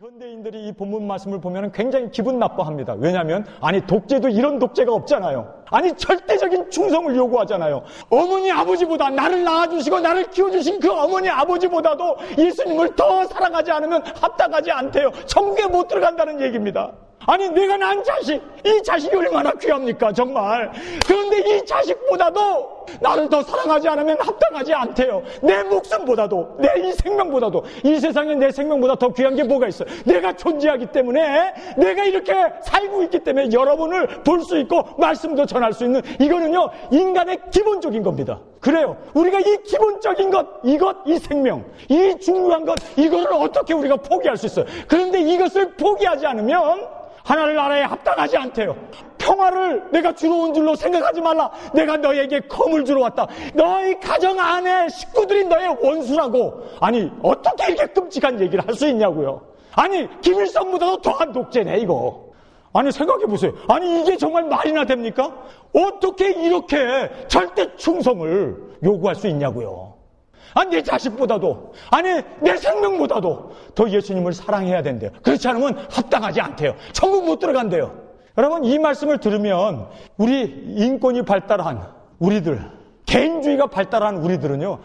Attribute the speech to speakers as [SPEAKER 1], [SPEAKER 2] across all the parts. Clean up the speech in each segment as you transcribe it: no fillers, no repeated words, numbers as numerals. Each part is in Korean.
[SPEAKER 1] 현대인들이 이 본문 말씀을 보면 굉장히 기분 나빠합니다. 왜냐하면 독재도 이런 독재가 없잖아요. 절대적인 충성을 요구하잖아요. 어머니 아버지보다 나를 낳아주시고 나를 키워주신 그 어머니 아버지보다도 예수님을 더 사랑하지 않으면 합당하지 않대요. 천국에 못 들어간다는 얘기입니다. 내가 낳은 자식, 이 자식이 얼마나 귀합니까 정말. 그런데 이 자식보다도 나를 더 사랑하지 않으면 합당하지 않대요. 내 목숨보다도, 내 이 생명보다도, 이 세상에 내 생명보다 더 귀한 게 뭐가 있어요. 내가 존재하기 때문에, 내가 이렇게 살고 있기 때문에 여러분을 볼 수 있고 말씀도 전할 수 있는, 이거는요 인간의 기본적인 겁니다. 그래요, 우리가 이 기본적인 것, 이 생명, 이 중요한 것, 이거를 어떻게 우리가 포기할 수 있어요. 그런데 이것을 포기하지 않으면 하나님 나라에 합당하지 않대요. 평화를 내가 주러 온 줄로 생각하지 말라. 내가 너에게 검을 주러 왔다. 너희 가정 안에 식구들이 너의 원수라고. 어떻게 이렇게 끔찍한 얘기를 할 수 있냐고요. 김일성보다도 더한 독재네 이거. 생각해보세요. 이게 정말 말이나 됩니까? 어떻게 이렇게 절대 충성을 요구할 수 있냐고요. 내 자식보다도, 내 생명보다도 더 예수님을 사랑해야 된대요. 그렇지 않으면 합당하지 않대요. 천국 못 들어간대요. 여러분, 이 말씀을 들으면 우리 인권이 발달한 우리들, 개인주의가 발달한 우리들은요,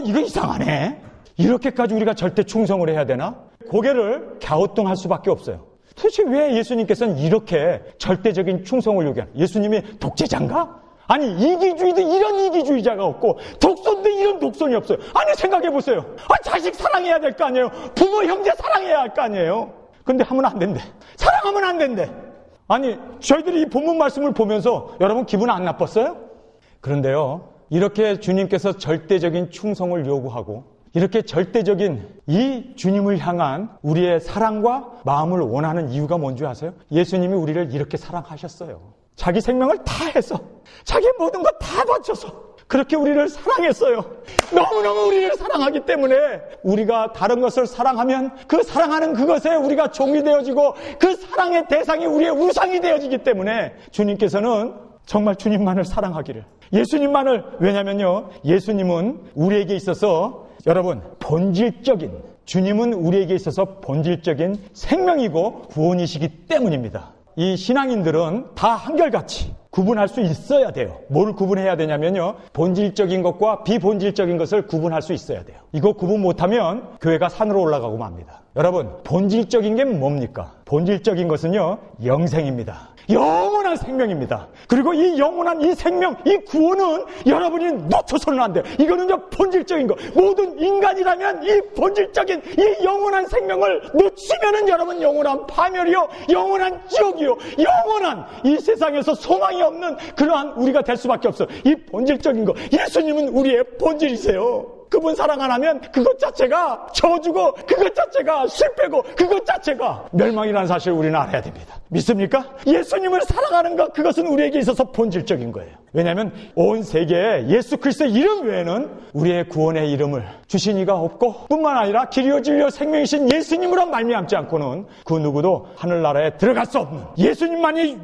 [SPEAKER 1] 이거 이상하네. 이렇게까지 우리가 절대 충성을 해야 되나? 고개를 갸우뚱할 수밖에 없어요. 도대체 왜 예수님께서는 이렇게 절대적인 충성을 요구하는? 예수님이 독재자인가? 이기주의도 이런 이기주의자가 없고, 독선도 이런 독선이 없어요. 생각해보세요. 자식 사랑해야 될 거 아니에요. 부모, 형제 사랑해야 할 거 아니에요. 근데 하면 안 된대. 사랑하면 안 된대. 저희들이 이 본문 말씀을 보면서 여러분 기분 안 나빴어요? 그런데요, 이렇게 주님께서 절대적인 충성을 요구하고, 이렇게 절대적인 이 주님을 향한 우리의 사랑과 마음을 원하는 이유가 뭔지 아세요? 예수님이 우리를 이렇게 사랑하셨어요. 자기 생명을 다 해서, 자기 모든 것 다 바쳐서 그렇게 우리를 사랑했어요. 너무너무 우리를 사랑하기 때문에 우리가 다른 것을 사랑하면 그 사랑하는 그것에 우리가 종이 되어지고, 그 사랑의 대상이 우리의 우상이 되어지기 때문에 주님께서는 정말 주님만을 사랑하기를, 예수님만을. 왜냐면요, 예수님은 우리에게 있어서, 여러분, 본질적인, 주님은 우리에게 있어서 본질적인 생명이고 구원이시기 때문입니다. 이 신앙인들은 다 한결같이 구분할 수 있어야 돼요. 뭘 구분해야 되냐면요, 본질적인 것과 비본질적인 것을 구분할 수 있어야 돼요. 이거 구분 못하면 교회가 산으로 올라가고 맙니다. 여러분, 본질적인 게 뭡니까? 본질적인 것은요, 영생입니다. 영원한 생명입니다. 그리고 이 영원한 이 생명, 이 구원은 여러분이 놓쳐서는 안 돼요. 이거는요, 본질적인 거. 모든 인간이라면 이 본질적인 이 영원한 생명을 놓치면은 여러분 영원한 파멸이요, 영원한 지옥이요, 영원한 이 세상에서 소망이 없는 그러한 우리가 될 수밖에 없어요. 이 본질적인 거. 예수님은 우리의 본질이세요. 그분 사랑 안 하면 그것 자체가 저주고, 그것 자체가 실패고, 그것 자체가 멸망이라는 사실을 우리는 알아야 됩니다. 믿습니까? 예수님을 사랑하는 것, 그것은 우리에게 있어서 본질적인 거예요. 왜냐하면 온 세계에 예수 그리스도의 이름 외에는 우리의 구원의 이름을 주신 이가 없고, 뿐만 아니라 길이요 진리요 생명이신 예수님으로 말미암지 않고는 그 누구도 하늘나라에 들어갈 수 없는 예수님만이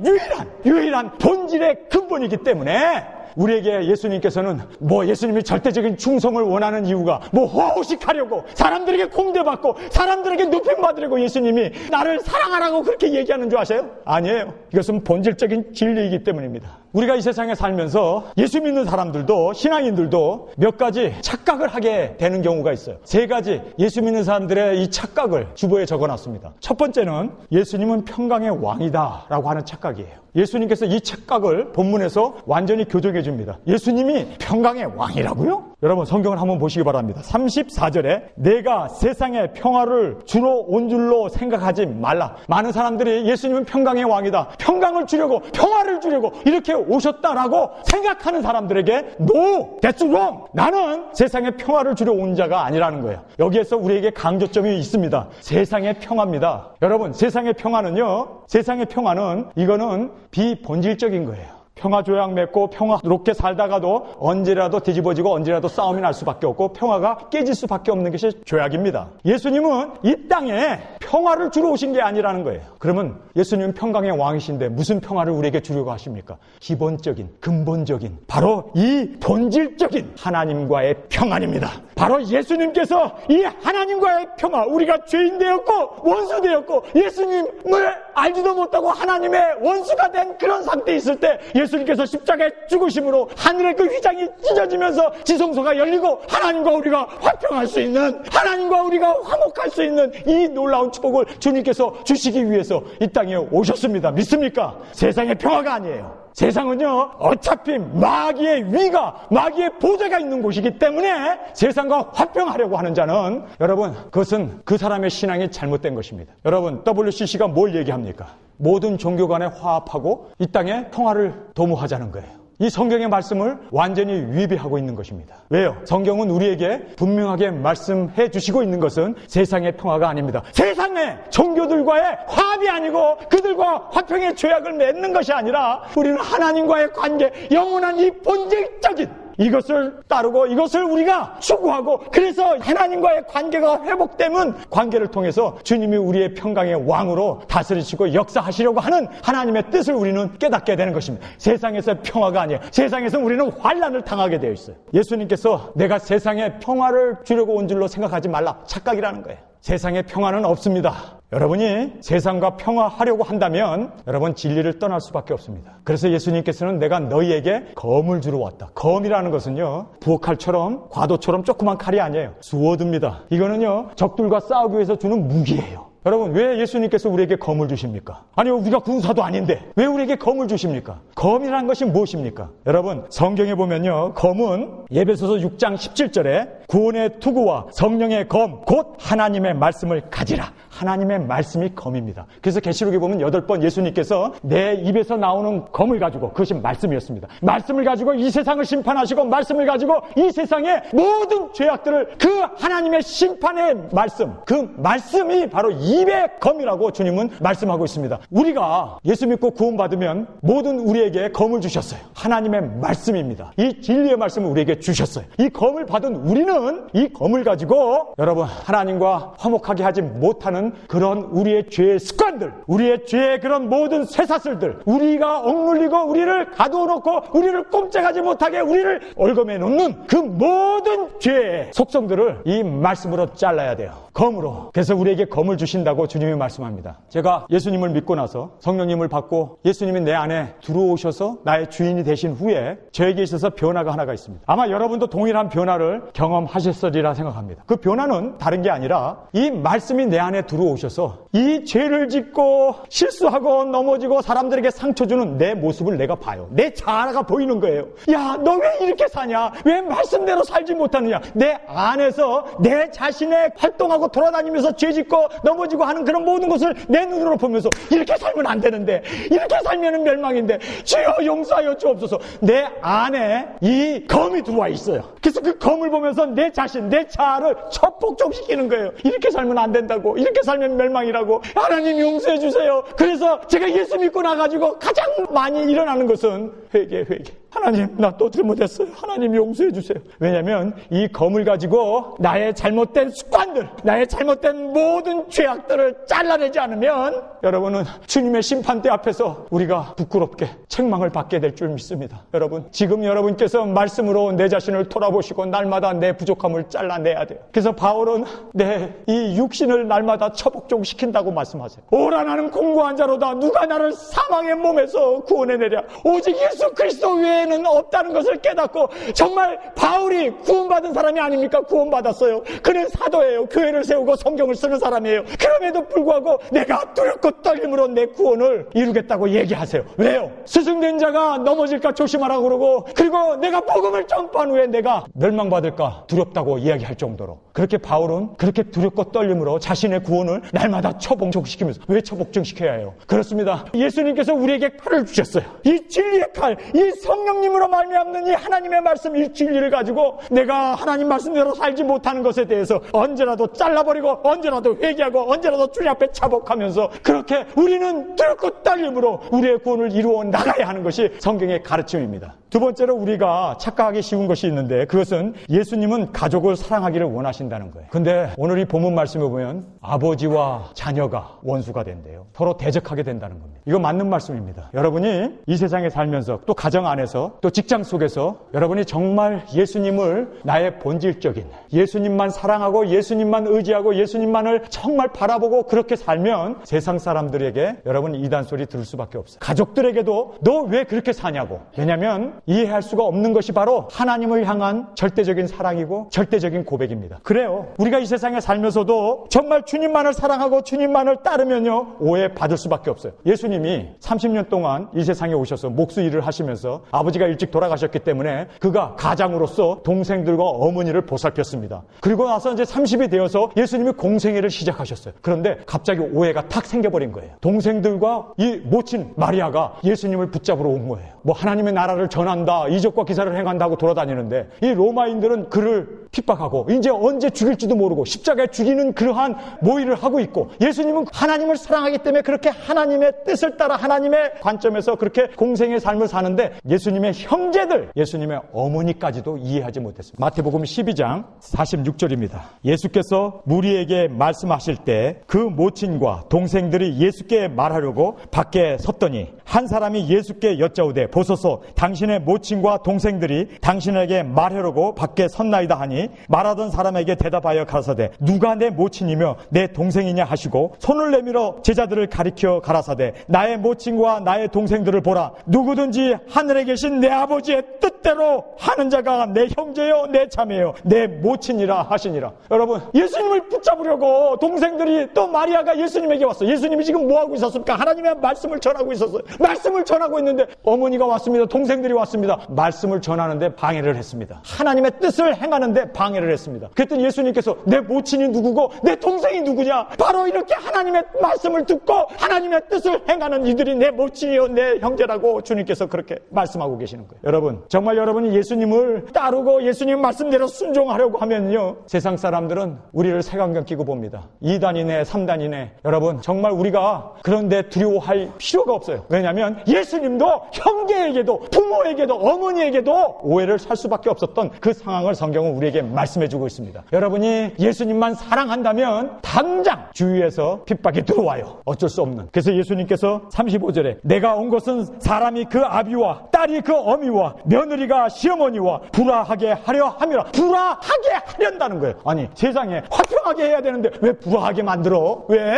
[SPEAKER 1] 유일한 본질의 근본이기 때문에, 우리에게 예수님께서는 예수님이 절대적인 충성을 원하는 이유가 호식하려고, 사람들에게 공대받고, 사람들에게 높임받으려고 예수님이 나를 사랑하라고 그렇게 얘기하는 줄 아세요? 아니에요. 이것은 본질적인 진리이기 때문입니다. 우리가 이 세상에 살면서 예수 믿는 사람들도, 신앙인들도 몇 가지 착각을 하게 되는 경우가 있어요. 3가지 예수 믿는 사람들의 이 착각을 주보에 적어놨습니다. 첫 번째는 예수님은 평강의 왕이다 라고 하는 착각이에요. 예수님께서 이 착각을 본문에서 완전히 교정해 줍니다. 예수님이 평강의 왕이라고요? 여러분, 성경을 한번 보시기 바랍니다. 34절에 내가 세상에 평화를 주러 온 줄로 생각하지 말라. 많은 사람들이 예수님은 평강의 왕이다, 평강을 주려고, 평화를 주려고 이렇게 오셨다라고 생각하는 사람들에게 No! That's wrong! 나는 세상에 평화를 주려 온 자가 아니라는 거예요. 여기에서 우리에게 강조점이 있습니다. 세상의 평화입니다. 여러분, 세상의 평화는요, 세상의 평화는 이거는 비본질적인 거예요. 평화조약 맺고 평화롭게 살다가도 언제라도 뒤집어지고 언제라도 싸움이 날 수밖에 없고 평화가 깨질 수밖에 없는 것이 조약입니다. 예수님은 이 땅에 평화를 주러 오신 게 아니라는 거예요. 그러면 예수님은 평강의 왕이신데 무슨 평화를 우리에게 주려고 하십니까? 기본적인, 근본적인, 바로 이 본질적인 하나님과의 평안입니다. 바로 예수님께서 이 하나님과의 평화, 우리가 죄인 되었고 원수 되었고 예수님을 알지도 못하고 하나님의 원수가 된 그런 상태에 있을 때 예수님께서 십자가에 죽으심으로 하늘의 그 휘장이 찢어지면서 지성소가 열리고 하나님과 우리가 화평할 수 있는, 하나님과 우리가 화목할 수 있는 이 놀라운 축복을 주님께서 주시기 위해서 이 땅에 오셨습니다. 믿습니까? 세상의 평화가 아니에요. 세상은요, 어차피 마귀의 위가, 마귀의 보좌가 있는 곳이기 때문에 세상과 화평하려고 하는 자는, 여러분, 그것은 그 사람의 신앙이 잘못된 것입니다. 여러분, WCC가 뭘 얘기합니까? 모든 종교 간에 화합하고 이 땅에 평화를 도모하자는 거예요. 이 성경의 말씀을 완전히 위배하고 있는 것입니다. 왜요? 성경은 우리에게 분명하게 말씀해 주시고 있는 것은 세상의 평화가 아닙니다. 세상의 종교들과의 화합이 아니고 그들과 화평의 조약을 맺는 것이 아니라 우리는 하나님과의 관계, 영원한 이 본질적인 이것을 따르고 이것을 우리가 추구하고, 그래서 하나님과의 관계가 회복되면 관계를 통해서 주님이 우리의 평강의 왕으로 다스리시고 역사하시려고 하는 하나님의 뜻을 우리는 깨닫게 되는 것입니다. 세상에서의 평화가 아니에요. 세상에서 우리는 환난을 당하게 되어 있어요. 예수님께서 내가 세상에 평화를 주려고 온 줄로 생각하지 말라, 착각이라는 거예요. 세상에 평화는 없습니다. 여러분이 세상과 평화하려고 한다면 여러분 진리를 떠날 수밖에 없습니다. 그래서 예수님께서는 내가 너희에게 검을 주러 왔다. 검이라는 것은요, 부엌칼처럼 과도처럼 조그만 칼이 아니에요. 수어드입니다. 이거는요, 적들과 싸우기 위해서 주는 무기예요. 여러분, 왜 예수님께서 우리에게 검을 주십니까? 아니요, 우리가 군사도 아닌데 왜 우리에게 검을 주십니까? 검이라는 것이 무엇입니까? 여러분, 성경에 보면요, 검은 에베소서 6장 17절에 구원의 투구와 성령의 검, 곧 하나님의 말씀을 가지라. 하나님의 말씀이 검입니다. 그래서 계시록에 보면 8번 예수님께서 내 입에서 나오는 검을 가지고, 그것이 말씀이었습니다. 말씀을 가지고 이 세상을 심판하시고, 말씀을 가지고 이 세상의 모든 죄악들을, 그 하나님의 심판의 말씀, 그 말씀이 바로 입의 검이라고 주님은 말씀하고 있습니다. 우리가 예수 믿고 구원받으면 모든 우리에게 검을 주셨어요. 하나님의 말씀입니다. 이 진리의 말씀을 우리에게 주셨어요. 이 검을 받은 우리는 이 검을 가지고 여러분, 하나님과 화목하게 하지 못하는 그런 우리의 죄의 습관들, 우리의 죄의 그런 모든 쇠사슬들, 우리가 억눌리고 우리를 가두어 놓고 우리를 꼼짝하지 못하게 우리를 얼검해 놓는 그 모든 죄의 속성들을 이 말씀으로 잘라야 돼요. 검으로. 그래서 우리에게 검을 주신다고 주님이 말씀합니다. 제가 예수님을 믿고 나서 성령님을 받고 예수님이 내 안에 들어오셔서 나의 주인이 되신 후에 저에게 있어서 변화가 하나가 있습니다. 아마 여러분도 동일한 변화를 경험하셨으리라 생각합니다. 그 변화는 다른 게 아니라 이 말씀이 내 안에 들어오셔서 이 죄를 짓고 실수하고 넘어지고 사람들에게 상처 주는 내 모습을 내가 봐요. 내 자아가 보이는 거예요. 야, 너 왜 이렇게 사냐? 왜 말씀대로 살지 못하느냐? 내 안에서 내 자신의 활동하고 돌아다니면서 죄 짓고 넘어지고 하는 그런 모든 것을 내 눈으로 보면서 이렇게 살면 안 되는데, 이렇게 살면 멸망인데 주여 용서하여 주옵소서. 내 안에 이 검이 들어와 있어요. 그래서 그 검을 보면서 내 자신, 내 자아를 첩복종시키는 거예요. 이렇게 살면 안 된다고, 이렇게 살면 멸망이라고, 하나님 용서해 주세요. 그래서 제가 예수 믿고 나가지고 가장 많이 일어나는 것은 회개. 하나님, 나 또 잘못했어요. 하나님 용서해 주세요. 왜냐하면 이 검을 가지고 나의 잘못된 습관들, 나의 잘못된 모든 죄악들을 잘라내지 않으면 여러분은 주님의 심판대 앞에서 우리가 부끄럽게 책망을 받게 될 줄 믿습니다. 여러분, 지금 여러분께서 말씀으로 내 자신을 돌아보시고 날마다 내 부족함을 잘라내야 돼요. 그래서 바울은 내 이 육신을 날마다 처복종시킨다고 말씀하세요. 오라, 나는 공고한 자로다. 누가 나를 사망의 몸에서 구원해내랴. 오직 예수 그리스도 외에는 없다는 것을 깨닫고, 정말 바울이 구원받은 사람이 아닙니까? 구원받았어요. 그는 사도예요. 교회를 세우고 성경을 쓰는 사람이에요. 그럼에도 불구하고 내가 두렵고 떨림으로 내 구원을 이루겠다고 얘기하세요. 왜요? 스승된 자가 넘어질까 조심하라고 그러고, 그리고 내가 복음을 전파한 후에 내가 멸망받을까 두렵다고 이야기할 정도로, 그렇게 바울은 그렇게 두렵고 떨림으로 자신의 구원을 날마다 처복종시키면서. 왜 처복종시켜야 해요? 그렇습니다. 예수님께서 우리에게 칼을 주셨어요. 이 진리의 칼, 이 성령님으로 말미암는 이 하나님의 말씀, 이 진리를 가지고 내가 하나님 말씀대로 살지 못하는 것에 대해서 언제라도 잘라 잘라버리고 언제라도 회개하고 언제라도 주님 앞에 자복하면서 그렇게 우리는 들고 떨림으로 우리의 구원을 이루어 나가야 하는 것이 성경의 가르침입니다. 두 번째로 우리가 착각하기 쉬운 것이 있는데 그것은 예수님은 가족을 사랑하기를 원하신다는 거예요. 근데 오늘 이 본문 말씀에 보면 아버지와 자녀가 원수가 된대요. 서로 대적하게 된다는 겁니다. 이거 맞는 말씀입니다. 여러분이 이 세상에 살면서 또 가정 안에서 또 직장 속에서 여러분이 정말 예수님을 나의 본질적인 예수님만 사랑하고 예수님만 의지하고 예수님만을 정말 바라보고 그렇게 살면 세상 사람들에게 여러분 이단 소리 들을 수밖에 없어요. 가족들에게도 너 왜 그렇게 사냐고. 왜냐하면 이해할 수가 없는 것이 바로 하나님을 향한 절대적인 사랑이고 절대적인 고백입니다. 그래요. 우리가 이 세상에 살면서도 정말 주님만을 사랑하고 주님만을 따르면요 오해받을 수밖에 없어요. 예수님이 30년 동안 이 세상에 오셔서 목수 일을 하시면서 아버지가 일찍 돌아가셨기 때문에 그가 가장으로서 동생들과 어머니를 보살폈습니다. 그리고 나서 이제 30이 되어서 예수님이 공생애를 시작하셨어요. 그런데 갑자기 오해가 탁 생겨버린 거예요. 동생들과 이 모친 마리아가 예수님을 붙잡으러 온 거예요. 뭐 하나님의 나라를 전한다, 이적과 기사를 행한다고 돌아다니는데 이 로마인들은 그를 핍박하고 이제 언제 죽일지도 모르고 십자가에 죽이는 그러한 모의를 하고 있고 예수님은 하나님을 사랑하기 때문에 그렇게 하나님의 뜻을 따라 하나님의 관점에서 그렇게 공생의 삶을 사는데 예수님의 형제들, 예수님의 어머니까지도 이해하지 못했습니다. 마태복음 12장 46절입니다. 예수께서 무리에게 말씀하실 때 그 모친과 동생들이 예수께 말하려고 밖에 섰더니 한 사람이 예수께 여짜오되 보소서 당신의 모친과 동생들이 당신에게 말하려고 밖에 섰나이다 하니 말하던 사람에게 대답하여 가라사대 누가 내 모친이며 내 동생이냐 하시고 손을 내밀어 제자들을 가리켜 가라사대 나의 모친과 나의 동생들을 보라. 누구든지 하늘에 계신 내 아버지의 뜻대로 하는 자가 내 형제요 내 자매요 내 모친이라 하시니라. 여러분 예수님을 붙잡으려고 동생들이 또 마리아가 예수님에게 왔어요. 예수님이 지금 뭐하고 있었습니까? 하나님의 말씀을 전하고 있었어요. 말씀을 전하고 있는데 어머니가 왔습니다. 동생들이 왔습니다. 말씀을 전하는데 방해를 했습니다. 하나님의 뜻을 행하는데 방해를 했습니다. 그랬더니 예수님께서 내 모친이 누구고 내 동생이 누구냐? 바로 이렇게 하나님의 말씀을 듣고 하나님의 뜻을 행하는 이들이 내 모친이요 내 형제라고 주님께서 그렇게 말씀하고 계시는 거예요. 여러분 정말 여러분이 예수님을 따르고 예수님 말씀대로 순종하려고 하면요 세상 사람들은 우리를 색안경 끼고 봅니다. 2단이네 3단이네. 여러분 정말 우리가 그런데 두려워할 필요가 없어요. 왜냐하면 예수님도 형제에게도 부모에게도 어머니에게도 오해를 살 수밖에 없었던 그 상황을 성경은 우리에게 말씀해주고 있습니다. 여러분이 예수님만 사랑한다면 당장 주위에서 핍박이 들어와요. 어쩔 수 없는. 그래서 예수님께서 35절에 내가 온 것은 사람이 그 아비와 딸이 그 어미와 며느리가 시어머니와 불화하게 하려 함이라. 불화하게 하련다는 거예요. 아니 세상에 화평하게 해야 되는데 왜 불화하게 만들어? 왜?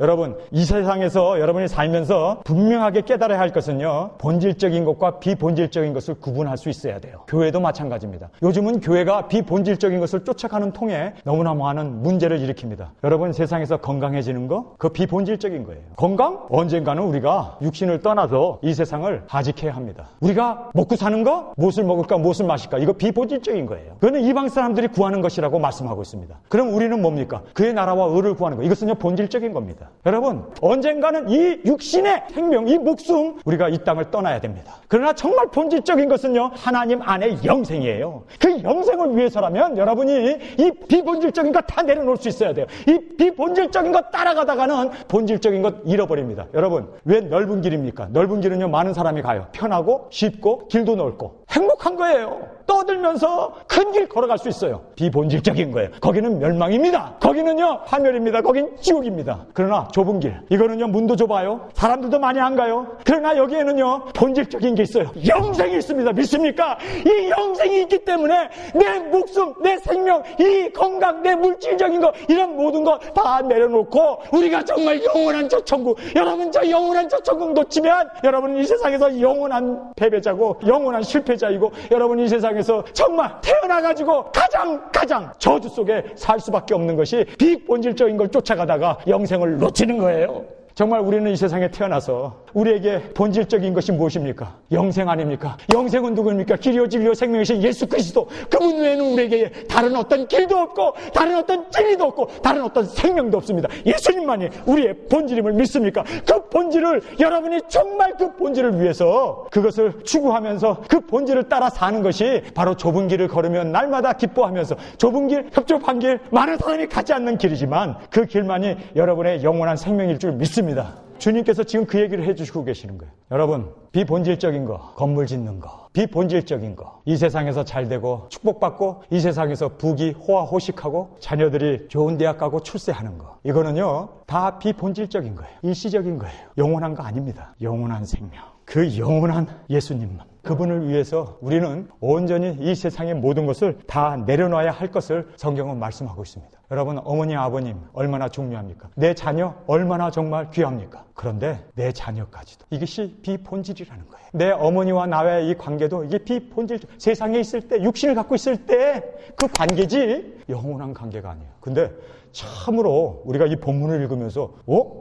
[SPEAKER 1] 여러분 이 세상에서 여러분이 살면서 분명하게 깨달아야 할 것은요 본질적인 것과 비본질적인 것을 구분할 수 있어야 돼요. 교회도 마찬가지입니다. 요즘은 교회가 비본질적인 것을 쫓아가는 통에 너무나 많은 문제를 일으킵니다. 여러분 세상에서 건강해지는 거 그거 비본질적인 거예요. 건강? 언젠가는 우리가 육신을 떠나서 이 세상을 하직해야 합니다. 우리가 먹고 사는 거? 무엇을 먹을까 무엇을 마실까? 이거 비본질적인 거예요. 그거는 이방 사람들이 구하는 것이라고 말씀하고 있습니다. 그럼 우리는 뭡니까? 그의 나라와 의를 구하는 거. 이것은요 본질적인 겁니다. 여러분 언젠가는 이 육신의 생명, 이 목숨 우리가 이 땅을 떠나야 됩니다. 그러나 정말 본질적인 것은요 하나님 안에 영생이에요. 그 영생을 위해서라면 여러분이 이 비본질적인 것 다 내려놓을 수 있어야 돼요. 이 비본질적인 것 따라가다가는 본질적인 것 잃어버립니다. 여러분 왜 넓은 길입니까? 넓은 길은요 많은 사람이 가요. 편하고 쉽고 길도 넓고 행복한 거예요. 떠들면서 큰 길 걸어갈 수 있어요. 비본질적인 거예요. 거기는 멸망입니다. 거기는요 파멸입니다. 거긴 지옥입니다. 그러나 좁은 길 이거는요 문도 좁아요. 사람들도 많이 안 가요. 그러나 여기에는요 본질적인 게 있어요. 영생이 있습니다. 믿습니까? 이 영생이 있기 때문에 내 목숨, 내 생명, 이 건강, 내 물질적인 거 이런 모든 거 다 내려놓고 우리가 정말 영원한 저 천국, 여러분 저 영원한 저 천국 놓치면 여러분은 이 세상에서 영원한 패배자고 영원한 실패자이고 여러분 이 세상에서 정말 태어나가지고 가장 저주 속에 살 수밖에 없는 것이 비본질적인 걸 쫓아가다가 영생을 놓치는 거예요. 정말 우리는 이 세상에 태어나서 우리에게 본질적인 것이 무엇입니까? 영생 아닙니까? 영생은 누구입니까? 길이요 진리요 생명이신 예수 그리스도. 그분 외에는 우리에게 다른 어떤 길도 없고 다른 어떤 진리도 없고 다른 어떤 생명도 없습니다. 예수님만이 우리의 본질임을 믿습니까? 그 본질을 여러분이 정말 그 본질을 위해서 그것을 추구하면서 그 본질을 따라 사는 것이 바로 좁은 길을 걸으면 날마다 기뻐하면서 좁은 길, 협좁한 길, 많은 사람이 가지 않는 길이지만 그 길만이 여러분의 영원한 생명일 줄 믿습니다. 주님께서 지금 그 얘기를 해주시고 계시는 거예요. 여러분, 비본질적인 거, 건물 짓는 거, 비본질적인 거, 이 세상에서 잘되고 축복받고 이 세상에서 부귀 호화호식하고 자녀들이 좋은 대학 가고 출세하는 거, 이거는요 다 비본질적인 거예요. 일시적인 거예요. 영원한 거 아닙니다. 영원한 생명, 그 영원한 예수님만, 그분을 위해서 우리는 온전히 이 세상의 모든 것을 다 내려놔야 할 것을 성경은 말씀하고 있습니다. 여러분, 어머니, 아버님 얼마나 중요합니까? 내 자녀 얼마나 정말 귀합니까? 그런데 내 자녀까지도 이것이 비본질이라는 거예요. 내 어머니와 나의 이 관계도 이게 비본질, 세상에 있을 때, 육신을 갖고 있을 때 그 관계지 영원한 관계가 아니에요. 근데 참으로 우리가 이 본문을 읽으면서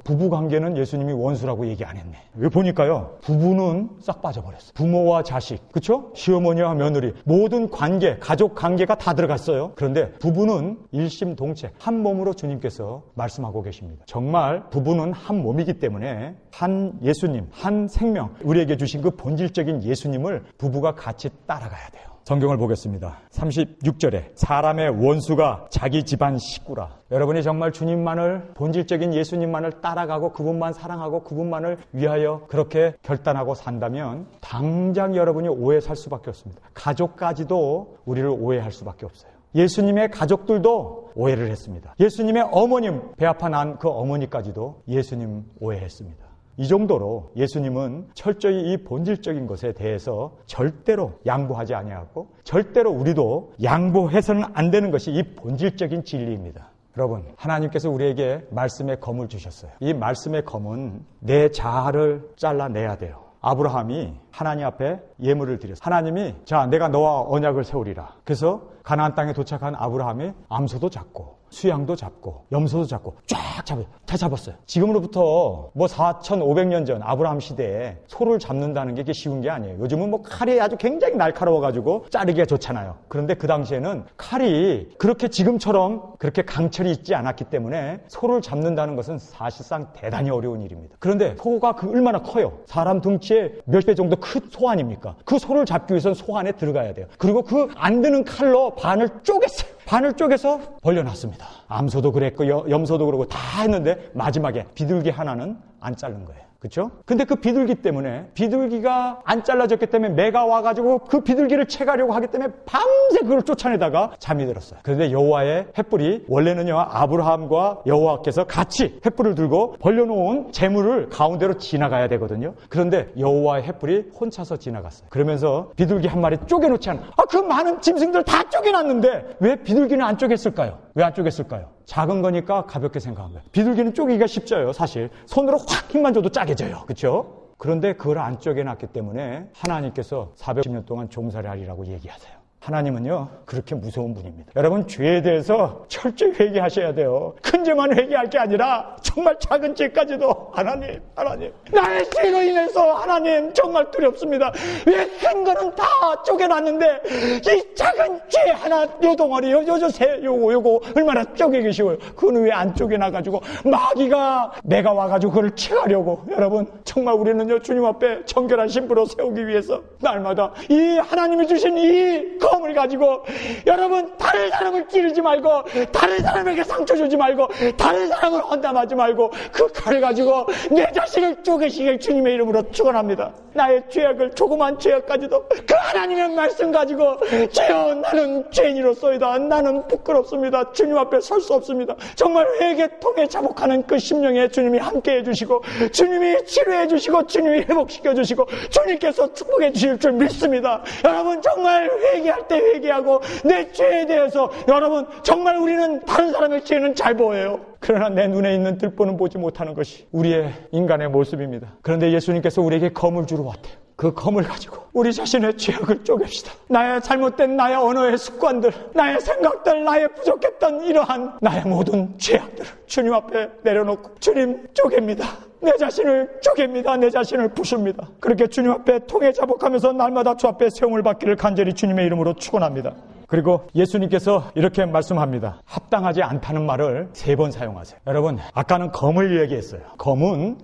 [SPEAKER 1] 부부 관계는 예수님이 원수라고 얘기 안 했네. 왜 보니까요, 부부는 싹 빠져버렸어요. 부모와 자식, 그렇죠? 시어머니와 며느리, 모든 관계, 가족 관계가 다 들어갔어요. 그런데 부부는 일심동체 한 몸으로 주님께서 말씀하고 계십니다. 정말 부부는 한 몸이기 때문에 한 예수님, 한 생명, 우리에게 주신 그 본질적인 예수님을 부부가 같이 따라가야 돼요. 성경을 보겠습니다. 36절에 사람의 원수가 자기 집안 식구라. 여러분이 정말 주님만을, 본질적인 예수님만을 따라가고 그분만 사랑하고 그분만을 위하여 그렇게 결단하고 산다면 당장 여러분이 오해 살 수밖에 없습니다. 가족까지도 우리를 오해할 수밖에 없어요. 예수님의 가족들도 오해를 했습니다. 예수님의 어머님, 배 아파 난 그 어머니까지도 예수님 오해했습니다. 이 정도로 예수님은 철저히 이 본질적인 것에 대해서 절대로 양보하지 아니하고 절대로 우리도 양보해서는 안 되는 것이 이 본질적인 진리입니다. 여러분, 하나님께서 우리에게 말씀의 검을 주셨어요. 이 말씀의 검은 내 자아를 잘라내야 돼요. 아브라함이 하나님 앞에 예물을 드렸어요. 하나님이 자, 내가 너와 언약을 세우리라. 그래서 가나안 땅에 도착한 아브라함이 암소도 잡고 수양도 잡고 염소도 잡고 쫙 잡아요. 다 잡았어요. 지금으로부터 4,500년 전 아브라함 시대에 소를 잡는다는 게 쉬운 게 아니에요. 요즘은 칼이 아주 굉장히 날카로워가지고 자르기가 좋잖아요. 그런데 그 당시에는 칼이 그렇게 지금처럼 그렇게 강철이 있지 않았기 때문에 소를 잡는다는 것은 사실상 대단히 어려운 일입니다. 그런데 소가 얼마나 커요? 사람 둥치의 몇 배 정도 큰 소 아닙니까? 그 소를 잡기 위해서는 소 안에 들어가야 돼요. 그리고 그 안 드는 칼로 반을 쪼갰어요. 반을 쪼개서 벌려놨습니다. 암소도 그랬고 염소도 그러고 다 했는데 마지막에 비둘기 하나는 안 자른 거예요. 그렇죠? 근데 그 비둘기 때문에, 비둘기가 안 잘라졌기 때문에 매가 와가지고 그 비둘기를 채가려고 하기 때문에 밤새 그걸 쫓아내다가 잠이 들었어요. 그런데 여호와의 횃불이, 원래는요 아브라함과 여호와께서 같이 횃불을 들고 벌려놓은 재물을 가운데로 지나가야 되거든요. 그런데 여호와의 횃불이 혼자서 지나갔어요. 그러면서 비둘기 한 마리 쪼개놓지 않아. 그 많은 짐승들 다 쪼개놨는데 왜 비둘기는 안 쪼갰을까요? 왜 안 쪼갰을까요? 작은 거니까 가볍게 생각한 거예요. 비둘기는 쪼개기가 쉽져요. 사실 손으로 확 힘만 줘도 짜개져요. 그렇죠? 그런데 그걸 안 쪼개놨기 때문에 하나님께서 410년 동안 종살이하리라고 얘기하세요. 하나님은요 그렇게 무서운 분입니다. 여러분, 죄에 대해서 철저히 회개하셔야 돼요. 큰 죄만 회개할 게 아니라 정말 작은 죄까지도 하나님 나의 죄로 인해서 하나님 정말 두렵습니다. 왜 큰 거는 다 쪼개놨는데 이 작은 죄 하나, 요 덩어리, 요거 얼마나 쪼개기 쉬워요. 그건 왜 안 쪼개놔가지고 마귀가 내가 와가지고 그걸 채가려고. 여러분, 정말 우리는요 주님 앞에 정결한 신부로 세우기 위해서 날마다 이 하나님이 주신 이 검을 가지고, 여러분, 다른 사람을 찌르지 말고 다른 사람에게 상처 주지 말고 다른 사람을 헌담하지 말고 그 칼을 가지고 내 자식을 쪼개시길 주님의 이름으로 축원합니다. 나의 죄악을, 조그만 죄악까지도 그 하나님의 말씀 가지고, 주여 나는 죄인으로소이다. 나는 부끄럽습니다. 주님 앞에 설 수 없습니다. 정말 회개 통해 자복하는 그 심령에 주님이 함께해 주시고 주님이 치료해 주시고 주님이 회복시켜 주시고 주님께서 축복해 주실 줄 믿습니다. 여러분, 정말 회개할 때 회개하고 내 죄에 대해서, 여러분, 정말 우리는 다른 사람의 죄는 잘 보여요. 그러나 내 눈에 있는 들보는 보지 못하는 것이 우리의 인간의 모습입니다. 그런데 예수님께서 우리에게 검을 주러 왔대요. 그 검을 가지고 우리 자신의 죄악을 쪼갭시다. 나의 잘못된 나의 언어의 습관들, 나의 생각들, 나의 부족했던 이러한 나의 모든 죄악들을 주님 앞에 내려놓고 주님 쪼갭니다. 내 자신을 쪼갭니다. 내 자신을 부숩니다. 그렇게 주님 앞에 통해 자복하면서 날마다 주 앞에 세움을 받기를 간절히 주님의 이름으로 축원합니다. 그리고 예수님께서 이렇게 말씀합니다. 합당하지 않다는 말을 3번 사용하세요. 여러분, 아까는 검을 얘기했어요.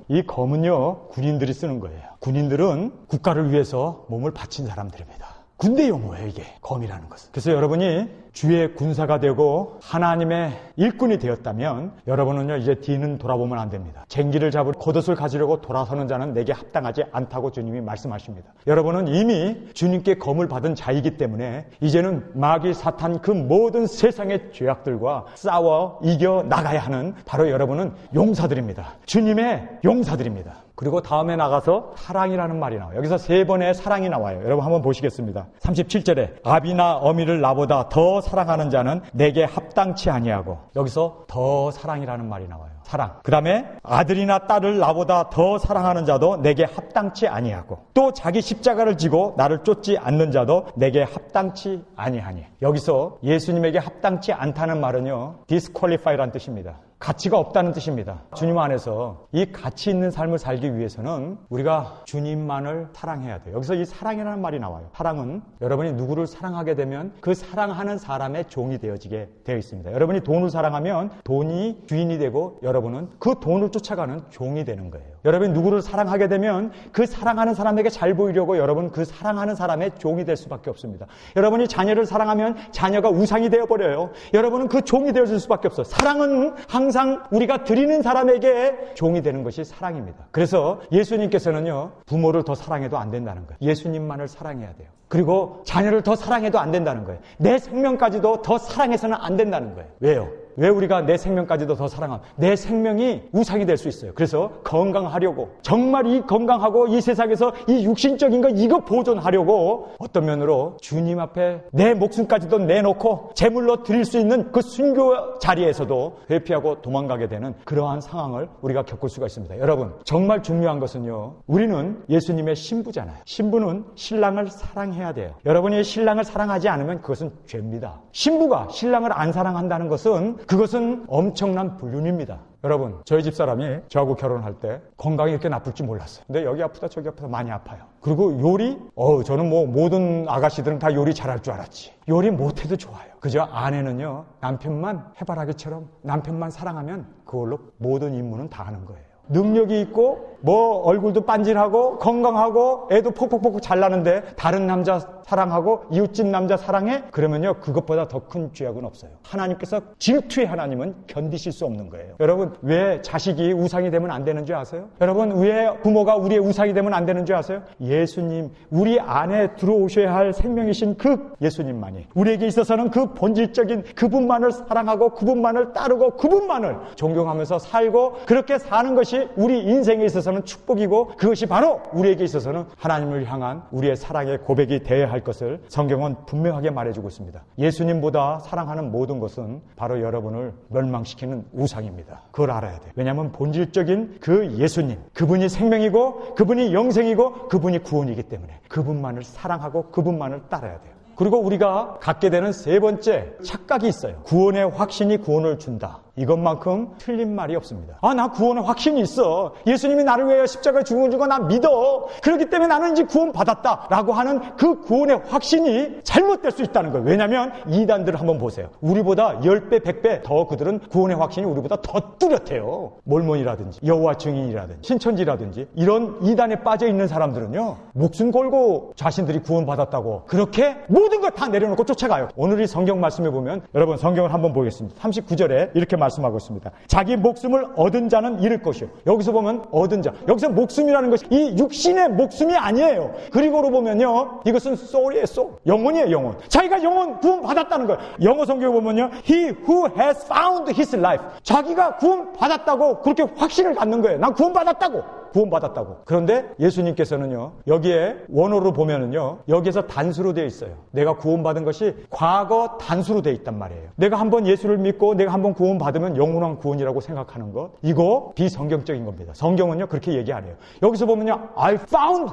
[SPEAKER 1] 이 검은요, 군인들이 쓰는 거예요. 군인들은 국가를 위해서 몸을 바친 사람들입니다. 군대 용어예요, 이게. 검이라는 것은. 그래서 여러분이 주의 군사가 되고 하나님의 일꾼이 되었다면 여러분은요, 이제 뒤는 돌아보면 안 됩니다. 쟁기를 잡을 겉옷을 가지려고 돌아서는 자는 내게 합당하지 않다고 주님이 말씀하십니다. 여러분은 이미 주님께 검을 받은 자이기 때문에 이제는 마귀 사탄 그 모든 세상의 죄악들과 싸워 이겨 나가야 하는 바로 여러분은 용사들입니다. 주님의 용사들입니다. 그리고 다음에 나가서 사랑이라는 말이 나와요. 여기서 3번의 사랑이 나와요. 여러분 한번 보시겠습니다. 37절에 아비나 어미를 나보다 더 사랑하는 자는 내게 합당치 아니하고, 여기서 더 사랑이라는 말이 나와요. 사랑. 그 다음에 아들이나 딸을 나보다 더 사랑하는 자도 내게 합당치 아니하고, 또 자기 십자가를 지고 나를 쫓지 않는 자도 내게 합당치 아니하니. 여기서 예수님에게 합당치 않다는 말은요, disqualify라는 뜻입니다. 가치가 없다는 뜻입니다. 주님 안에서 이 가치 있는 삶을 살기 위해서는 우리가 주님만을 사랑해야 돼요. 여기서 이 사랑이라는 말이 나와요. 사랑은 여러분이 누구를 사랑하게 되면 그 사랑하는 사람의 종이 되어지게 되어 있습니다. 여러분이 돈을 사랑하면 돈이 주인이 되고 여러분은 그 돈을 쫓아가는 종이 되는 거예요. 여러분이 누구를 사랑하게 되면 그 사랑하는 사람에게 잘 보이려고 여러분 그 사랑하는 사람의 종이 될 수밖에 없습니다. 여러분이 자녀를 사랑하면 자녀가 우상이 되어버려요. 여러분은 그 종이 되어줄 수밖에 없어요. 사랑은 항상 우리가 드리는 사람에게 종이 되는 것이 사랑입니다. 그래서 예수님께서는요, 부모를 더 사랑해도 안 된다는 거예요. 예수님만을 사랑해야 돼요. 그리고 자녀를 더 사랑해도 안 된다는 거예요. 내 생명까지도 더 사랑해서는 안 된다는 거예요. 왜요? 왜 우리가 내 생명까지도 더 사랑하면 내 생명이 우상이 될 수 있어요. 그래서 건강하려고, 정말 이 건강하고 이 세상에서 이 육신적인 거 이거 보존하려고 어떤 면으로 주님 앞에 내 목숨까지도 내놓고 제물로 드릴 수 있는 그 순교 자리에서도 회피하고 도망가게 되는 그러한 상황을 우리가 겪을 수가 있습니다. 여러분, 정말 중요한 것은요, 우리는 예수님의 신부잖아요. 신부는 신랑을 사랑해야 돼요. 여러분이 신랑을 사랑하지 않으면 그것은 죄입니다. 신부가 신랑을 안 사랑한다는 것은 그것은 엄청난 불륜입니다. 여러분, 저희 집사람이 저하고 결혼할 때 건강이 이렇게 나쁠 줄 몰랐어요. 근데 여기 아프다 저기 아프다 많이 아파요. 그리고 요리? 저는 뭐 모든 아가씨들은 다 요리 잘할 줄 알았지. 요리 못해도 좋아요. 그저 아내는요, 남편만 해바라기처럼 남편만 사랑하면 그걸로 모든 임무는 다 하는 거예요. 능력이 있고 뭐 얼굴도 빤질하고 건강하고 애도 폭폭폭 잘 나는데 다른 남자 사랑하고 이웃집 남자 사랑해? 그러면요, 그것보다 더 큰 죄악은 없어요. 하나님께서 질투의 하나님은 견디실 수 없는 거예요. 여러분, 왜 자식이 우상이 되면 안 되는 줄 아세요? 여러분, 왜 부모가 우리의 우상이 되면 안 되는 줄 아세요? 예수님, 우리 안에 들어오셔야 할 생명이신 그 예수님만이 우리에게 있어서는 그 본질적인 그분만을 사랑하고 그분만을 따르고 그분만을 존경하면서 살고 그렇게 사는 것이 우리 인생에 있어서는 축복이고, 그것이 바로 우리에게 있어서는 하나님을 향한 우리의 사랑의 고백이 되어야 할 것을 성경은 분명하게 말해주고 있습니다. 예수님보다 사랑하는 모든 것은 바로 여러분을 멸망시키는 우상입니다. 그걸 알아야 돼요. 왜냐하면 본질적인 그 예수님, 그분이 생명이고 그분이 영생이고 그분이 구원이기 때문에 그분만을 사랑하고 그분만을 따라야 돼요. 그리고 우리가 갖게 되는 3번째 착각이 있어요. 구원의 확신이 구원을 준다. 이것만큼 틀린 말이 없습니다. 나 구원의 확신이 있어. 예수님이 나를 위하여 십자가에 죽은 거 나 믿어. 그렇기 때문에 나는 이제 구원 받았다 라고 하는 그 구원의 확신이 잘못될 수 있다는 거예요. 왜냐하면 이단들을 한번 보세요. 우리보다 10배, 100배 더 그들은 구원의 확신이 우리보다 더 뚜렷해요. 몰몬이라든지 여호와 증인이라든지 신천지라든지 이런 이단에 빠져 있는 사람들은요, 목숨 걸고 자신들이 구원 받았다고 그렇게 모든 걸 다 내려놓고 쫓아가요. 오늘 이 성경 말씀에 보면, 여러분 성경을 한번 보겠습니다. 39절에 이렇게 말씀하고 있습니다. 자기 목숨을 얻은 자는 잃을 것이요. 여기서 보면 얻은 자, 여기서 목숨이라는 것이 이 육신의 목숨이 아니에요. 그리고로 보면요, 이것은 soul이에요. soul. 영혼이에요. 영혼. 자기가 영혼 구원 받았다는 거예요. 영어 성경에 보면요, he who has found his life. 자기가 구원 받았다고 그렇게 확신을 갖는 거예요. 난 구원 받았다고. 구원받았다고. 그런데 예수님께서는요, 여기에 원어로 보면은요, 여기에서 단수로 되어 있어요. 내가 구원받은 것이 과거 단수로 되어 있단 말이에요. 내가 한번 예수를 믿고 내가 한번 구원받으면 영원한 구원이라고 생각하는 것, 이거 비성경적인 겁니다. 성경은요, 그렇게 얘기 안 해요. 여기서 보면요, I found,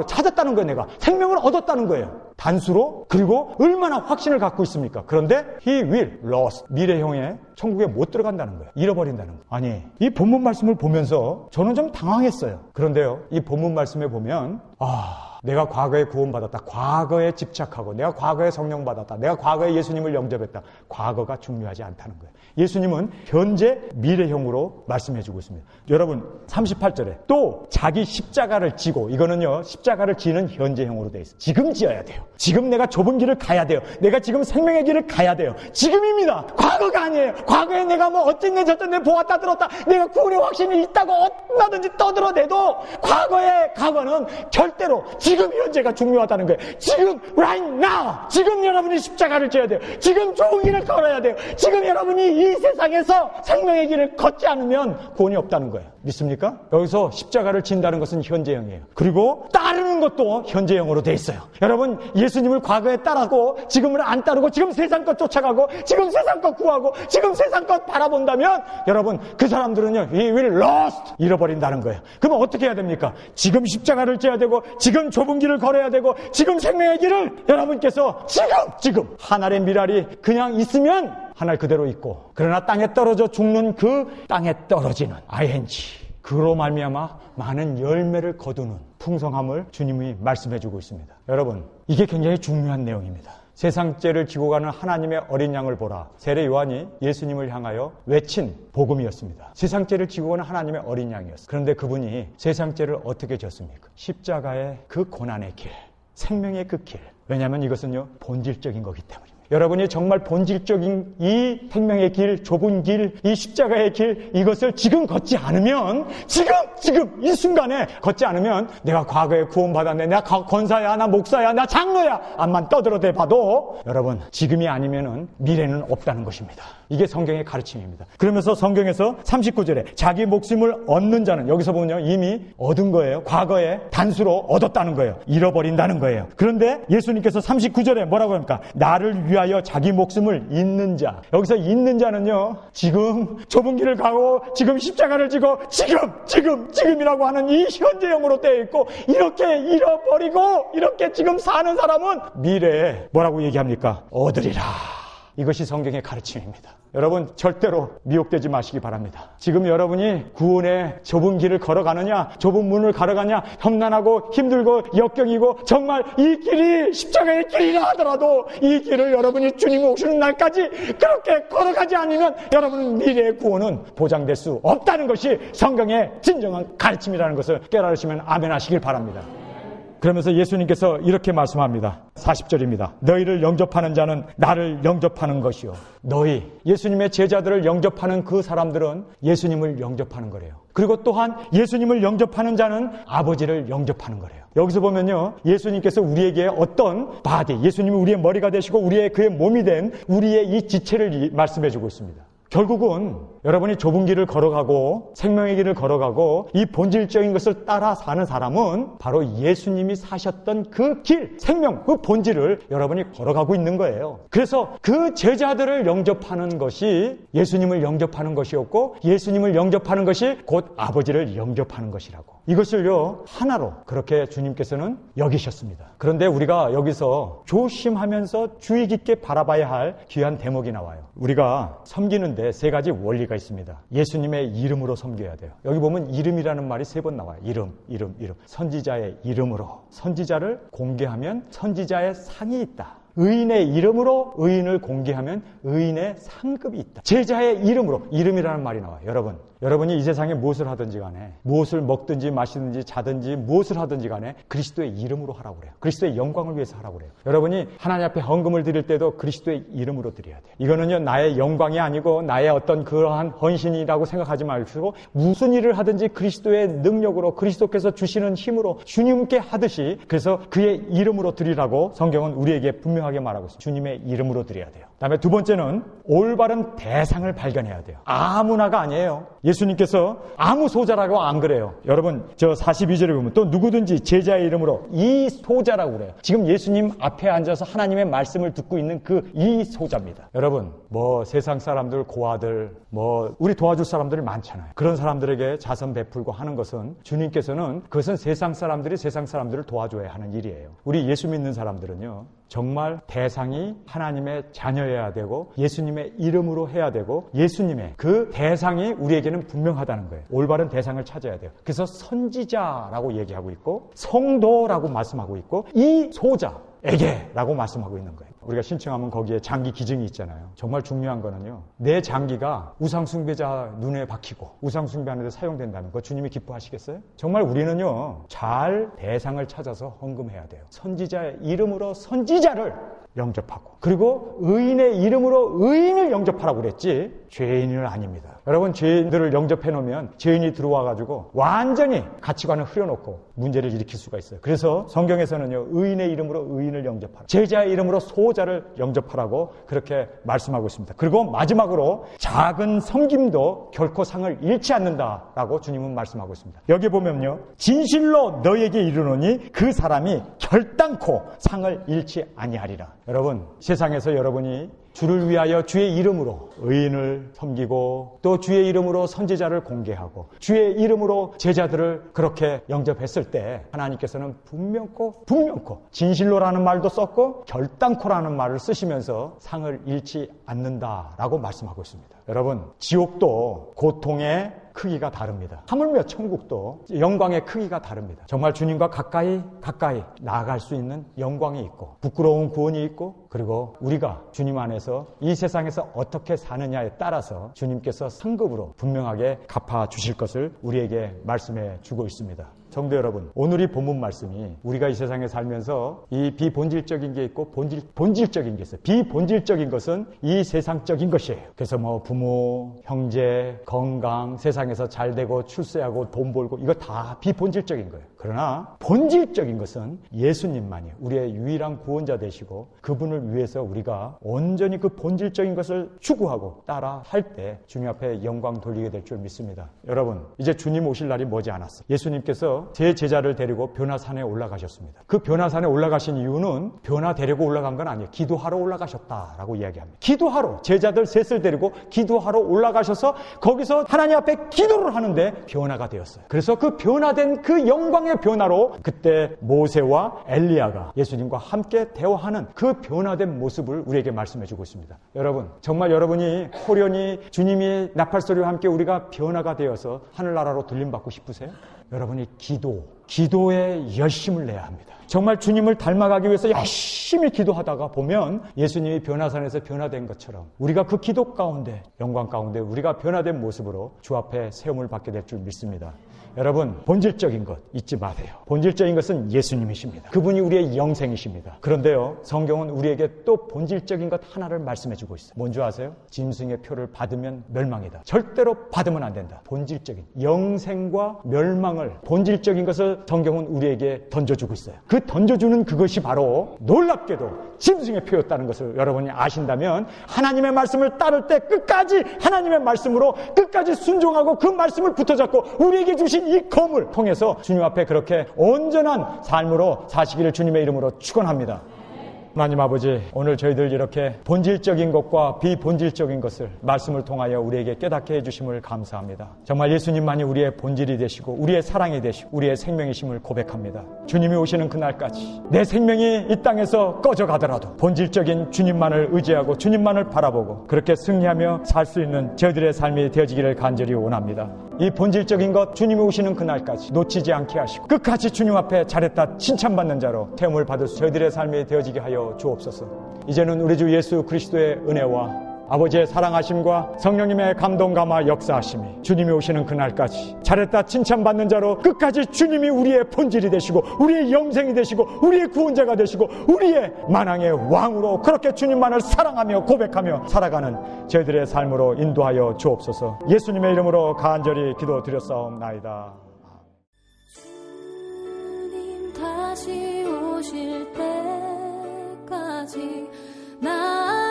[SPEAKER 1] 찾았다는 거예요. 내가 생명을 얻었다는 거예요. 단수로, 그리고 얼마나 확신을 갖고 있습니까? 그런데 he will lose, 미래형에 천국에 못 들어간다는 거예요. 잃어버린다는 거예요. 아니, 이 본문 말씀을 보면서 저는 좀 당황했어요. 그런데요, 이 본문 말씀에 보면 내가 과거에 구원받았다, 과거에 집착하고, 내가 과거에 성령 받았다, 내가 과거에 예수님을 영접했다, 과거가 중요하지 않다는 거예요. 예수님은 현재 미래형으로 말씀해주고 있습니다. 여러분 38절에 또 자기 십자가를 지고, 이거는요 십자가를 지는 현재형으로 되어 있어요. 지금 지어야 돼요. 지금 내가 좁은 길을 가야 돼요. 내가 지금 생명의 길을 가야 돼요. 지금입니다. 과거가 아니에요. 과거에 내가 뭐 어쨌네 저쨌네 보았다 들었다, 내가 구원의 확신이 있다고 얼마든지 떠들어대도 과거는 절대로 지금 현재가 중요하다는 거예요. 지금 right now, 지금 여러분이 십자가를 져야 돼요. 지금 좋은 길을 걸어야 돼요. 지금 여러분이 이 세상에서 생명의 길을 걷지 않으면 구원이 없다는 거예요. 믿습니까? 여기서 십자가를 진다는 것은 현재형이에요. 그리고 따르는 것도 현재형으로 돼 있어요. 여러분 예수님을 과거에 따르고 지금을 안 따르고 지금 세상 것 쫓아가고 지금 세상 것 구하고 지금 세상 것 바라본다면 여러분 그 사람들은요 he will lost, 잃어버린다는 거예요. 그러면 어떻게 해야 됩니까? 지금 십자가를 져야 되고 지금 좁은 길을 걸어야 되고 지금 생명의 길을 여러분께서 지금 하늘의 미랄이 그냥 있으면 하늘 그대로 있고, 그러나 땅에 떨어져 죽는 그 땅에 떨어지는 ing, 그로 말미암아 많은 열매를 거두는 풍성함을 주님이 말씀해주고 있습니다. 여러분 이게 굉장히 중요한 내용입니다. 세상 죄를 지고 가는 하나님의 어린 양을 보라, 세례 요한이 예수님을 향하여 외친 복음이었습니다. 세상 죄를 지고 가는 하나님의 어린 양이었어요. 그런데 그분이 세상 죄를 어떻게 졌습니까? 십자가의 그 고난의 길, 생명의 그 길. 왜냐하면 이것은요 본질적인 거기 때문입니다. 여러분이 정말 본질적인 이 생명의 길, 좁은 길, 이 십자가의 길, 이것을 지금 걷지 않으면, 지금 이 순간에 걷지 않으면, 내가 과거에 구원받았네, 내가 권사야, 나 목사야, 나 장로야, 암만 떠들어대 봐도 여러분 지금이 아니면은 미래는 없다는 것입니다. 이게 성경의 가르침입니다. 그러면서 성경에서 39절에 자기 목숨을 얻는 자는, 여기서 보면요 이미 얻은 거예요. 과거에 단수로 얻었다는 거예요. 잃어버린다는 거예요. 그런데 예수님께서 39절에 뭐라고 합니까? 나를 위하여 자기 목숨을 잇는 자. 여기서 잇는 자는요 지금 좁은 길을 가고 지금 십자가를 지고 지금이라고 하는 이 현재형으로 되어 있고, 이렇게 잃어버리고 이렇게 지금 사는 사람은 미래에 뭐라고 얘기합니까? 얻으리라. 이것이 성경의 가르침입니다. 여러분 절대로 미혹되지 마시기 바랍니다. 지금 여러분이 구원의 좁은 길을 걸어가느냐, 좁은 문을 걸어가냐, 험난하고 힘들고 역경이고 정말 이 길이 십자가의 길이라 하더라도 이 길을 여러분이 주님 오시는 날까지 그렇게 걸어가지 않으면 여러분은 미래의 구원은 보장될 수 없다는 것이 성경의 진정한 가르침이라는 것을 깨달으시면 아멘 하시길 바랍니다. 그러면서 예수님께서 이렇게 말씀합니다. 40절입니다. 너희를 영접하는 자는 나를 영접하는 것이요. 너희, 예수님의 제자들을 영접하는 그 사람들은 예수님을 영접하는 거래요. 그리고 또한 예수님을 영접하는 자는 아버지를 영접하는 거래요. 여기서 보면요 예수님께서 우리에게 어떤 바디, 예수님이 우리의 머리가 되시고 우리의 그의 몸이 된 우리의 이 지체를 말씀해 주고 있습니다. 결국은 여러분이 좁은 길을 걸어가고 생명의 길을 걸어가고 이 본질적인 것을 따라 사는 사람은 바로 예수님이 사셨던 그 길, 생명, 그 본질을 여러분이 걸어가고 있는 거예요. 그래서 그 제자들을 영접하는 것이 예수님을 영접하는 것이었고, 예수님을 영접하는 것이 곧 아버지를 영접하는 것이라고, 이것을요 하나로 그렇게 주님께서는 여기셨습니다. 그런데 우리가 여기서 조심하면서 주의 깊게 바라봐야 할 귀한 대목이 나와요. 우리가 섬기는데 세 가지 원리가 있습니다. 예수님의 이름으로 섬겨야 돼요. 여기 보면 이름이라는 말이 3번 나와요. 이름. 선지자의 이름으로. 선지자를 공개하면 선지자의 상이 있다. 의인의 이름으로 의인을 공개하면 의인의 상급이 있다. 제자의 이름으로, 이름이라는 말이 나와요. 여러분이 이 세상에 무엇을 하든지 간에, 무엇을 먹든지 마시든지 자든지 무엇을 하든지 간에 그리스도의 이름으로 하라고 그래요. 그리스도의 영광을 위해서 하라고 그래요. 여러분이 하나님 앞에 헌금을 드릴 때도 그리스도의 이름으로 드려야 돼요. 이거는요 나의 영광이 아니고 나의 어떤 그러한 헌신이라고 생각하지 마시고, 무슨 일을 하든지 그리스도의 능력으로, 그리스도께서 주시는 힘으로 주님께 하듯이, 그래서 그의 이름으로 드리라고 성경은 우리에게 분명하게 말하고 있습니다. 주님의 이름으로 드려야 돼요. 다음에 두 번째는 올바른 대상을 발견해야 돼요. 아무나가 아니에요. 예수님께서 아무 소자라고 안 그래요. 여러분 저 42절에 보면 또 누구든지 제자의 이름으로 이 소자라고 그래요. 지금 예수님 앞에 앉아서 하나님의 말씀을 듣고 있는 그 이 소자입니다. 여러분 뭐 세상 사람들 고아들 뭐 우리 도와줄 사람들이 많잖아요. 그런 사람들에게 자선 베풀고 하는 것은 주님께서는 그것은 세상 사람들이 세상 사람들을 도와줘야 하는 일이에요. 우리 예수 믿는 사람들은요 정말 대상이 하나님의 자녀여야 되고 예수님의 이름으로 해야 되고 예수님의 그 대상이 우리에게는 분명하다는 거예요. 올바른 대상을 찾아야 돼요. 그래서 선지자라고 얘기하고 있고 성도라고 말씀하고 있고 이 소자에게라고 말씀하고 있는 거예요. 우리가 신청하면 거기에 장기 기증이 있잖아요. 정말 중요한 거는요. 내 장기가 우상숭배자 눈에 박히고 우상숭배하는 데 사용된다면 그거 주님이 기뻐하시겠어요? 정말 우리는요. 잘 대상을 찾아서 헌금해야 돼요. 선지자의 이름으로 선지자를 영접하고 그리고 의인의 이름으로 의인을 영접하라고 그랬지 죄인은 아닙니다. 여러분 죄인들을 영접해 놓으면 죄인이 들어와가지고 완전히 가치관을 흐려놓고 문제를 일으킬 수가 있어요. 그래서 성경에서는요 의인의 이름으로 의인을 영접하라 제자의 이름으로 소자를 영접하라고 그렇게 말씀하고 있습니다. 그리고 마지막으로 작은 섬김도 결코 상을 잃지 않는다라고 주님은 말씀하고 있습니다. 여기 보면요 진실로 너에게 이르노니 그 사람이 결단코 상을 잃지 아니하리라. 여러분 세상에서 여러분이 주를 위하여 주의 이름으로 의인을 섬기고 또 주의 이름으로 선지자를 공개하고 주의 이름으로 제자들을 그렇게 영접했을 때 하나님께서는 분명코 진실로라는 말도 썼고 결단코라는 말을 쓰시면서 상을 잃지 않는다라고 말씀하고 있습니다. 여러분 지옥도 고통의 크기가 다릅니다. 하물며 천국도 영광의 크기가 다릅니다. 정말 주님과 가까이 나아갈 수 있는 영광이 있고 부끄러운 구원이 있고 그리고 우리가 주님 안에서 이 세상에서 어떻게 사느냐에 따라서 주님께서 상급으로 분명하게 갚아주실 것을 우리에게 말씀해 주고 있습니다. 성도 여러분, 오늘 이 본문 말씀이 우리가 이 세상에 살면서 이 비본질적인 게 있고 본질적인 게 있어요. 비본질적인 것은 이 세상적인 것이에요. 그래서 뭐 부모, 형제, 건강, 세상에서 잘 되고 출세하고 돈 벌고 이거 다 비본질적인 거예요. 그러나 본질적인 것은 예수님만이 우리의 유일한 구원자 되시고 그분을 위해서 우리가 온전히 그 본질적인 것을 추구하고 따라 할 때 주님 앞에 영광 돌리게 될 줄 믿습니다. 여러분, 이제 주님 오실 날이 머지 않았어요. 예수님께서 제 제자를 데리고 변화산에 올라가셨습니다. 그 변화산에 올라가신 이유는 변화되려고 올라간 건 아니에요. 기도하러 올라가셨다라고 이야기합니다. 기도하러 제자들 셋을 데리고 기도하러 올라가셔서 거기서 하나님 앞에 기도를 하는데 변화가 되었어요. 그래서 그 변화된 그 영광의 변화로 그때 모세와 엘리야가 예수님과 함께 대화하는 그 변화된 모습을 우리에게 말씀해주고 있습니다. 여러분, 정말 여러분이 호련히 주님이 나팔소리와 함께 우리가 변화가 되어서 하늘나라로 들림받고 싶으세요? 여러분이 기도에 열심을 내야 합니다. 정말 주님을 닮아가기 위해서 열심히 기도하다가 보면 예수님이 변화산에서 변화된 것처럼 우리가 그 기도 가운데 영광 가운데 우리가 변화된 모습으로 주 앞에 세움을 받게 될 줄 믿습니다. 여러분, 본질적인 것 잊지 마세요. 본질적인 것은 예수님이십니다. 그분이 우리의 영생이십니다. 그런데요, 성경은 우리에게 또 본질적인 것 하나를 말씀해주고 있어요. 뭔지 아세요? 짐승의 표를 받으면 멸망이다. 절대로 받으면 안 된다. 본질적인 영생과 멸망을 본질적인 것을 성경은 우리에게 던져주고 있어요. 그 던져주는 그것이 바로 놀랍게도 짐승의 표였다는 것을 여러분이 아신다면 하나님의 말씀을 따를 때 끝까지 하나님의 말씀으로 끝까지 순종하고 그 말씀을 붙어잡고 우리에게 주신 이 검을 통해서 주님 앞에 그렇게 온전한 삶으로 사시기를 주님의 이름으로 축원합니다. 하나님 아버지, 오늘 저희들 이렇게 본질적인 것과 비본질적인 것을 말씀을 통하여 우리에게 깨닫게 해주심을 감사합니다. 정말 예수님만이 우리의 본질이 되시고 우리의 사랑이 되시고 우리의 생명이심을 고백합니다. 주님이 오시는 그날까지 내 생명이 이 땅에서 꺼져가더라도 본질적인 주님만을 의지하고 주님만을 바라보고 그렇게 승리하며 살 수 있는 저희들의 삶이 되어지기를 간절히 원합니다. 이 본질적인 것 주님이 오시는 그날까지 놓치지 않게 하시고 끝까지 주님 앞에 잘했다 칭찬받는 자로 태움을 받을 수 저희들의 삶이 되어지게 하여 주옵소서. 이제는 우리 주 예수 그리스도의 은혜와 아버지의 사랑하심과 성령님의 감동 감화 역사하심이 주님이 오시는 그날까지 잘했다 칭찬받는 자로 끝까지 주님이 우리의 본질이 되시고 우리의 영생이 되시고 우리의 구원자가 되시고 우리의 만왕의 왕으로 그렇게 주님만을 사랑하며 고백하며 살아가는 저희들의 삶으로 인도하여 주옵소서. 예수님의 이름으로 간절히 기도드렸사옵나이다.
[SPEAKER 2] 주님 다시 오실 때까지 나